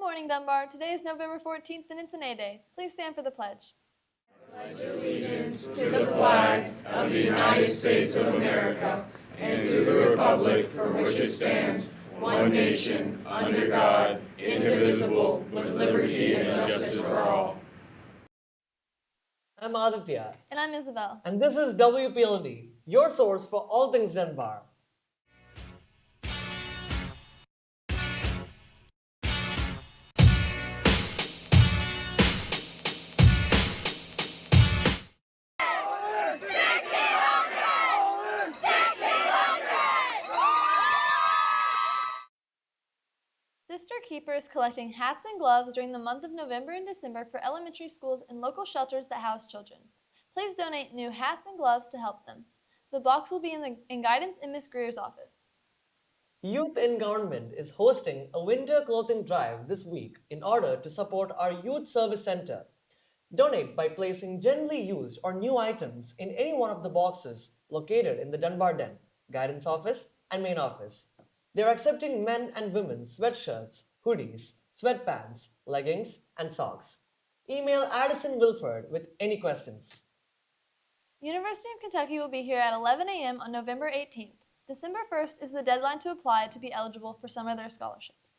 morning, Dunbar. Today is November 14th and it's an A Day. Please stand for the pledge. Pledge allegiance to the flag of the United States of America and to the republic for which it stands, one nation, under God, indivisible, with liberty and justice for all. I'm Aditya. And I'm Isabel. And this is WPLD, your source for all things Dunbar. Sister Keeper is collecting hats and gloves during the month of November and December for elementary schools and local shelters that house children. Please donate new hats and gloves to help them. The box will be in guidance in Ms. Greer's office. Youth in Government is hosting a winter clothing drive this week in order to support our Youth Service Center. Donate by placing generally used or new items in any one of the boxes located in the Dunbar Den, Guidance Office, and Main Office. They are accepting men and women's sweatshirts, hoodies, sweatpants, leggings, and socks. Email Addison Wilford with any questions. University of Kentucky will be here at 11 a.m. on November 18th. December 1st is the deadline to apply to be eligible for some of their scholarships.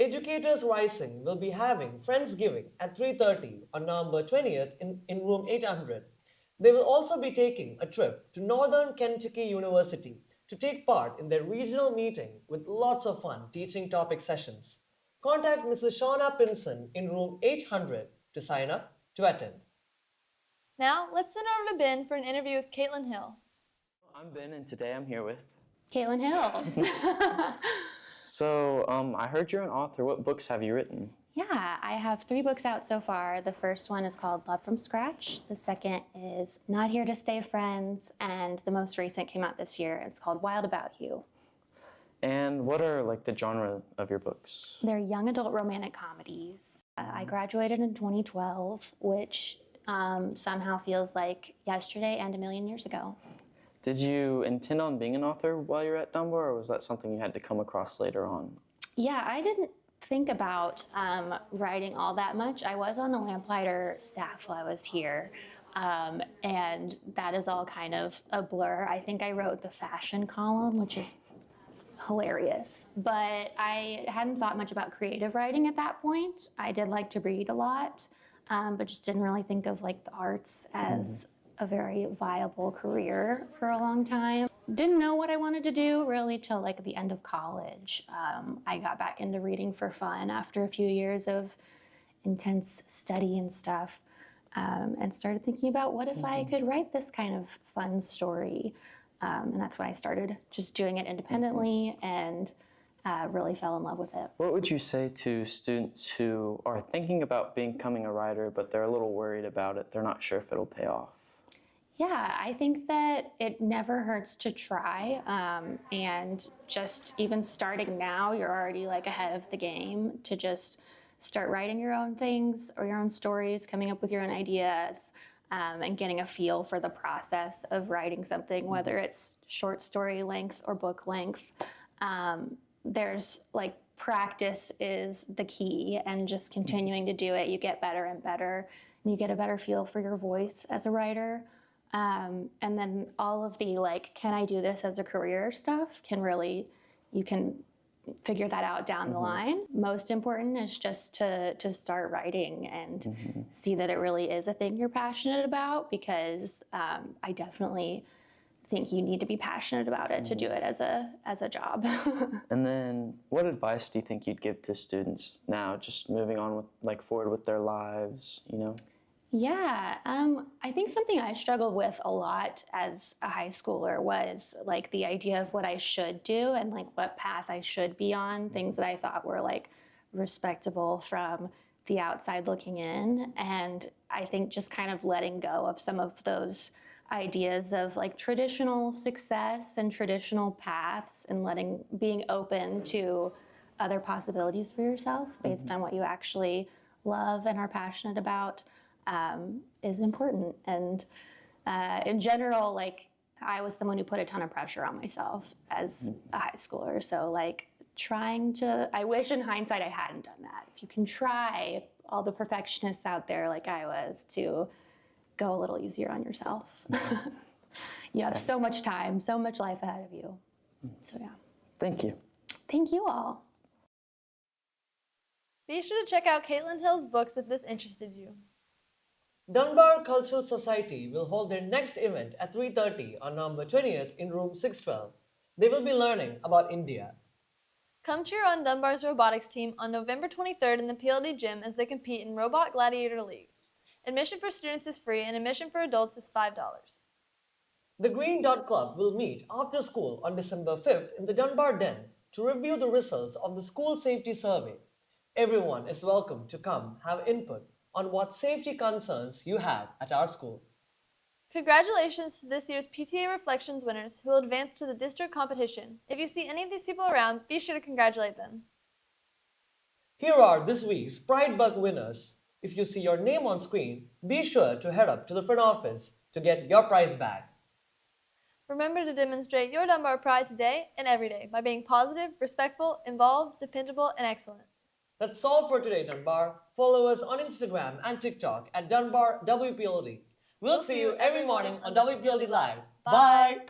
Educators Rising will be having Friendsgiving at 3:30 on November 20th in room 800. They will also be taking a trip to Northern Kentucky University to take part in their regional meeting with lots of fun teaching topic sessions. Contact Mrs. Shauna Pinson in room 800 to sign up to attend. Now, let's send over to Ben for an interview with Caitlin Hill. I'm Ben, and today I'm here with Caitlin Hill. So, I heard you're an author. What books have you written? Yeah, I have 3 books out so far. The first one is called Love from Scratch. The second is Not Here to Stay Friends. And the most recent came out this year. It's called Wild About You. And what are the genre of your books? They're young adult romantic comedies. I graduated in 2012, which somehow feels like yesterday and a million years ago. Did you intend on being an author while you were at Dunbar, or was that something you had to come across later on? Yeah, I didn't think about writing all that much. I was on the Lamplighter staff while I was here, and that is all kind of a blur. I think I wrote the fashion column, which is hilarious. But I hadn't thought much about creative writing at that point. I did like to read a lot, but just didn't really think of the arts as a very viable career for a long time. Didn't know what I wanted to do really till the end of college. I got back into reading for fun after a few years of intense study and stuff, and started thinking about what if I could write this kind of fun story. And that's when I started just doing it independently and really fell in love with it. What would you say to students who are thinking about becoming a writer, but they're a little worried about it? They're not sure if it'll pay off. Yeah, I think that it never hurts to try, and just even starting now, you're already ahead of the game to just start writing your own things or your own stories, coming up with your own ideas, and getting a feel for the process of writing something, whether it's short story length or book length. There's practice is the key, and just continuing to do it, you get better and better, and you get a better feel for your voice as a writer. And then all of the can I do this as a career stuff you can figure that out down the line. Most important is just to start writing and see that it really is a thing you're passionate about, because I definitely think you need to be passionate about it to do it as a job. And then what advice do you think you'd give to students now, just moving on with forward with their lives, Yeah, I think something I struggled with a lot as a high schooler was the idea of what I should do and what path I should be on, things that I thought were respectable from the outside looking in. And I think just kind of letting go of some of those ideas of traditional success and traditional paths, and being open to other possibilities for yourself based on what you actually love and are passionate about. Is important. And in general, I was someone who put a ton of pressure on myself as a high schooler. So I wish in hindsight I hadn't done that. If you can try, all the perfectionists out there like I was, to go a little easier on yourself. You have so much time, so much life ahead of you. So yeah. Thank you. Thank you all. Be sure to check out Caitlin Hill's books if this interested you. Dunbar Cultural Society will hold their next event at 3:30 on November 20th in room 612. They will be learning about India. Come cheer on Dunbar's robotics team on November 23rd in the PLD gym as they compete in Robot Gladiator League. Admission for students is free and admission for adults is $5. The Green Dot Club will meet after school on December 5th in the Dunbar Den to review the results of the school safety survey. Everyone is welcome to come have input on what safety concerns you have at our school. Congratulations to this year's PTA Reflections winners who will advance to the district competition. If you see any of these people around, be sure to congratulate them. Here are this week's Pride Bug winners. If you see your name on screen, be sure to head up to the front office to get your prize back. Remember to demonstrate your Dunbar pride today and every day by being positive, respectful, involved, dependable, and excellent. That's all for today, Dunbar. Follow us on Instagram and TikTok at Dunbar WPLD. We'll see you every morning on WPLD Live. Bye!